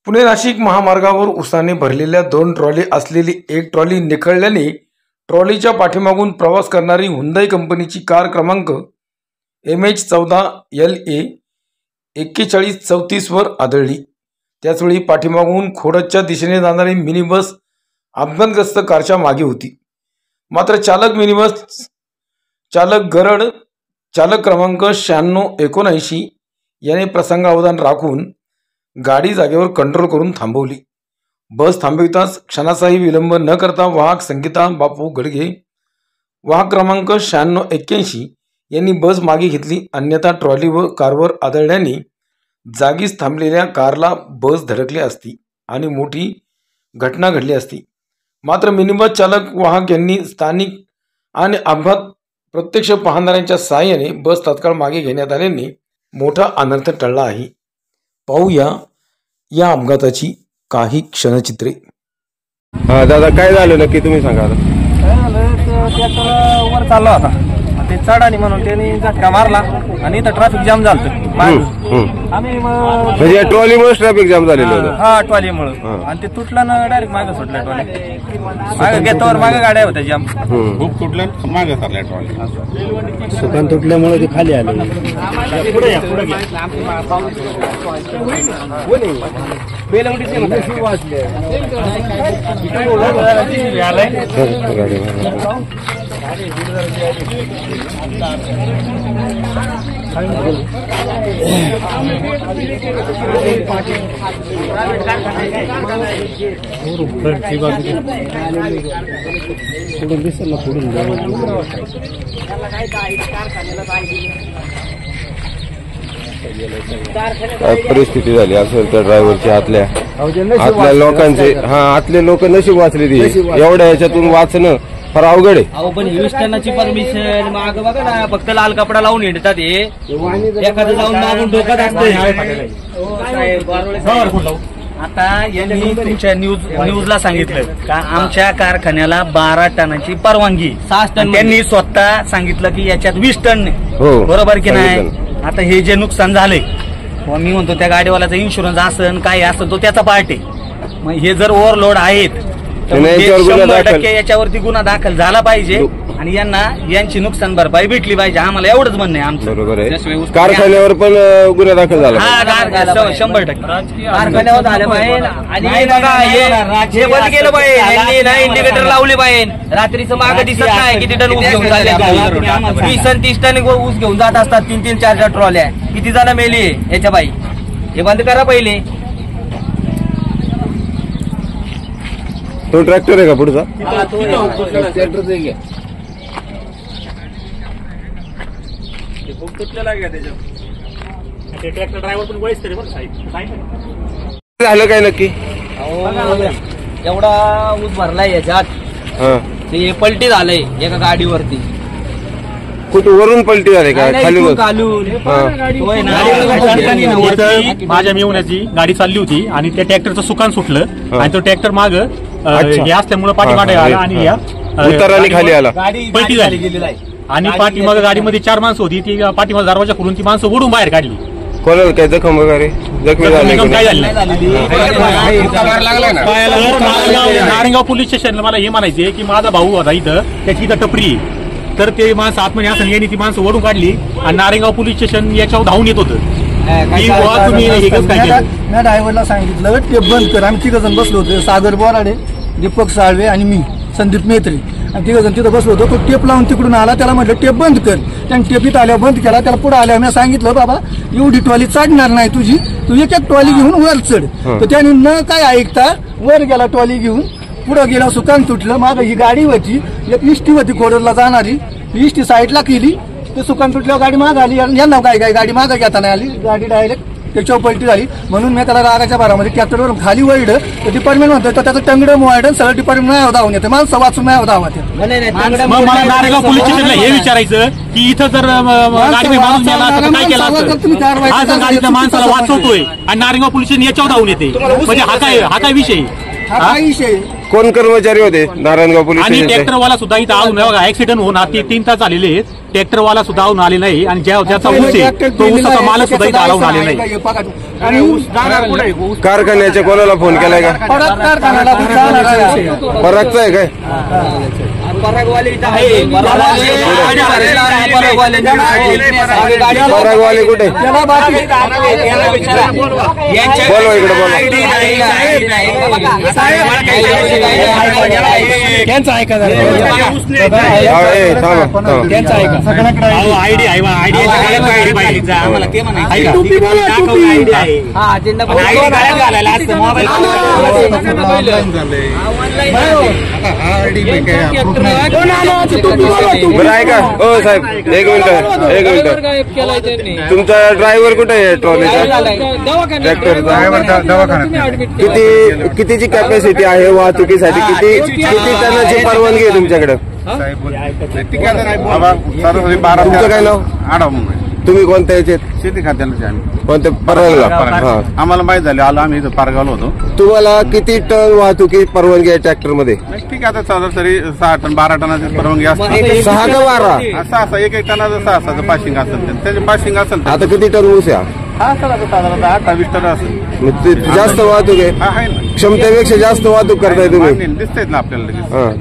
पुणे नाशिक महामार्गावर उसाने भरलेल्या 2 ट्रॉली असलेली एक ट्रॉली निखळल्याने ट्रॉलीच्या पाठीमागून प्रवास करणारी हुंदाई कंपनीची कार क्रमांक MH14LA 4134 वर आदळली। त्याचवेळी पाठीमागून खोडदच्या दिशेने जाणारी मिनी बस अपघातग्रस्त कारच्या मागे होती। मात्र चालक मिनी बस चालक गरड चालक क्रमांक 9679 याने प्रसंगावधान राखून गाडी जागेवर कंट्रोल करून थांबवली। बस थांबविताच क्षणाचाही विलंब न करता वाहक संगीता बापू गडगे वाहक क्रमांक 9681 यांनी बस मागे घेतली, अन्यथा ट्रॉली व कारवर आदळल्याने जागीच थांबलेल्या कारला बस धडकली असती आणि मोठी घटना घडली असती। मात्र मिनी चालक वाहक यांनी स्थानिक आणि अपघात प्रत्यक्ष पाहणाऱ्यांच्या सहाय्याने बस तात्काळ मागे घेण्यात आल्याने मोठा अनर्थ टळला आहे। पाहूया या अपघाताची काही क्षणचित्रे। दादा काय झालं नक्की तुम्ही सांगा। काय झालं ट्रॅक्टर वर चालला होता, ते चढाणी म्हणून त्यांनी झटका मारला आणि इथं ट्रॅफिक जाम झालं। आम्ही म्हणजे ट्रॉलीमुळे ट्रॅफिक जाम झालेलं होतं। हा ट्रॉलीमुळे, आणि ते तुटलं ना डायरेक्ट मागे सुटलं ट्रॉली। मागे घेतावर मागे गाड्या होत्या जाम, खूप तुटलं मागे सरल्या ट्रॉली। सुकान तुटल्यामुळे ते खाली आले। काय परिस्थिती झाली असेल त्या ड्रायव्हरच्या आतल्या लोकांचे, आतले लोक नशीब वाचले ती। एवढ्या याच्यातून वाचणं फार अवघड आहे। अहो पण हिस्टनाची परमिशन माग बघा ना, फक्त लाल कपडा लावून हिंडतात हे, एखादं जाऊन मागून डोक्यात असतं। आता यांनी तुमच्या न्यूजला सांगितलं का आमच्या कारखान्याला 12 टनाची परवानगी, 6 टन त्यांनी स्वतः सांगितलं की याच्यात 20 टन बरोबर की नाही। आता हे जे नुकसान झालंय, मी म्हणतो त्या गाडीवाल्याचा इन्शुरन्स असन काय असन तो त्याचा पार्ट आहे। मग हे जर ओव्हरलोड आहेत तर 100% याच्यावरती गुन्हा दाखल झाला पाहिजे आणि यांची नुकसान भरपाई भेटली पाहिजे। आम्हाला एवढंच म्हणणं आहे आमचं। बरोबर आहे, कारखान्यावर पण गुन्हा दाखल झाला। 100% कारखान्यावर झालं पाहिजे आणि बघा हे बंद केलं पाहिजे, इंडिकेटर लावले पाहिजे। रात्रीचं मागं दिसत नाही किती टन ऊस घेऊन चालले, 20-30 टन ऊस घेऊन जात असतात, 3-4 ट्रॉल्या, किती जण मेली याच्या बाई। हे बंद करा पहिले। तो ट्रॅक्टर आहे का पुढचा? ट्रॅक्टर ड्रायव्हर पण वयस्कर झालं काय नक्की? एवढा ऊस भरलाय याच्यात, ते पलटी झालंय एका गाडीवरती। कुठं वरून पलटी झाली का खाली? माझ्या मेवण्याची गाडी चालली होती आणि त्या ट्रॅक्टरचं सुकान सुटलं आणि तो ट्रॅक्टर माग हे असल्यामुळे पाठीमागे आला आणि या उताराने खाली आला, पलटी झाली आणि पाठीमाग गाडीमध्ये 4 माणसं होती, ती पाठीमाग दरवाजा खोलून ती माणसं ओढून बाहेर काढली। कोणाला काय जखम वगैरे जखमी झाली काय झाली? नारायणगाव पोलीस स्टेशनला मला हे म्हणायचे की माझा भाऊ होता इथं, त्याची इथं टपरी, तर ते माणसं आतमध्ये असं यांनी ती माणसं ओढून काढली आणि नारायणगाव पोलीस स्टेशन याच्यावर धावून येत होतं। मी ड्रायव्हरला सांगितलं टेप बंद कर। आम्ही 3 जण बसलो होतो, सागर बोराडे, दीपक साळवे आणि मी संदीप मेत्री, आणि 3 जण तिथं बसलो होतो। तो टेप लावून तिकडून आला, त्याला म्हटलं टेप बंद कर। त्याने टेपीत आल्यावर बंद केला, त्याला पुढे आल्यावर मी सांगितलं बाबा एवढी ट्रॉली चढणार नाही तुझी, तू एक ट्रॉली घेऊन वर चढ। तर त्याने न काय ऐकता वर गेला ट्रॉली घेऊन, पुढे गेला, सुकान तुटलं। माग ही गाडी होती, एक इष्टी होती खोडरला जाणारी, इष्टी साईडला केली, ते सुकान तुटल्यावर गाडी माग आली, यांना काय गाडी मागं घेता नाही आली, गाडी डायरेक्ट त्याच्यावर पलटी झाली। म्हणून मी त्याला रागाच्या भारामध्ये ट्रॅक्टरवरून खाली वळलं, तर डिपार्टमेंट म्हणतो तर त्याचं टंगडं मोडलं, सगळं डिपार्टमेंट नाही धावून येते, माणसं वाचून नाही धावा। मला नारायणगाव पोलीस स्टेशनला हे विचारायचं की इथं जर गाडी माणूस गेला तर काय केलं असतं? हा जर गाडीतल्या माणसाला वाचवतोय आणि नारायणगाव पोलीस स्टेशन याच्यावर धावून येते, म्हणजे हा काय विषय? हा विषय कोण कर्मचारी होते नारायणगाव पोलीस आणि स्टेशनचे? ट्रॅक्टरवाला सुद्धा इथं अजून बघा ऍक्सिडेंट होऊन आता 3 तास झालेले आहेत. ट्रॅक्टरवाला सुद्धा अजून आले नाही आणि ज्याचा ऊस आहे तो ऊसाचा मालक सुद्धा इथं आला आले नाही. आणि कारखान्याच्या कोणाला फोन केलाय का? कारखान्याला परागचा आहे काय? परागवाले कुठे? बोलवा इकडे बोलवा. त्यांचा ऐका आयडी आहे आम्हाला ते बरं ऐका हो साहेब एक मिनिट तुमचा ड्रायव्हर कुठे आहे ट्रॉलीचा ट्रॅक्टरचा? कितीची कॅपॅसिटी आहे वाहतुकीसाठी? किती टनाची परवानगी आहे तुमच्याकडे? तुमचं काय नाव? तुम्ही कोणत्या याचे? शेती खात्याला कोणत्या परवानगी? आम्हाला माहित झाले आलो आम्ही इथं पारगावला होतो. तुम्हाला किती टन वाहतुकी परवानगी आहे ट्रॅक्टर मध्ये? ठीक आहे आता सरासरी 6 टन 12 टनाची परवानगी असते. 6 का 12? 6 एक टनाचं 6 पाशिंग असेल त्याचे पाशिंग असेल आता किती टन ऊस आहे? हा सर आता साधारणतः 28 टन असेल. मग ते जास्त वाहतूक आहे, हा आहे ना, क्षमतेपेक्षा जास्त वाहतूक करताय तुम्ही. दिसतेच ना आपल्याला लगेच. हा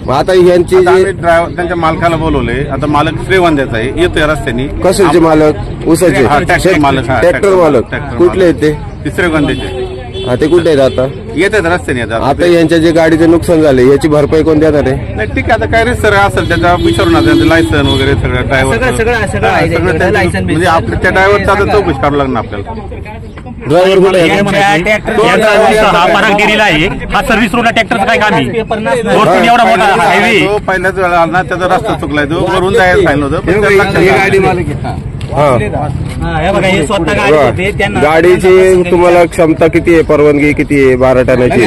मग आता ह्यांची आता आम्ही ड्रायव्हर त्यांच्या मालकाला बोलवले. आता मालक श्रीवंद्याचा आहे, येतोय रस्त्याने. कशाचे मालक? ऊसाचे ट्रॅक्टर मालक. ट्रॅक्टर मालक कुठले आहेत ते? श्रीवंद्याचे. हा ते कुठे आहेत आता? येतात रस्त्याने येतात. आता यांच्या जे गाडीचे नुकसान झाले याची भरपाई कोण देणार आहे? नाही ठीक आहे आता काय रे सर असेल त्याच्या विचारून त्यांचं लायसन वगैरे सगळं ड्रायव्हर म्हणजे आपल्या त्या ड्रायव्हरचा आता चौकशी करावं लागणार आपल्याला. ड्रायव्हर कुठे आहे? हा परागगिरीला आहे. हा सर्व्हिस रोडला ट्रॅक्टरचं काय काम आहे? एवढा मोठा हायवे तो पहिल्याच वेळा आला ना त्याचा रस्ता चुकलाय. तो वरून जायला सांगितलं होतं पण त्याला लक्षात गाडीची तुम्हाला क्षमता किती आहे? परवानगी किती आहे? 12 टनाची.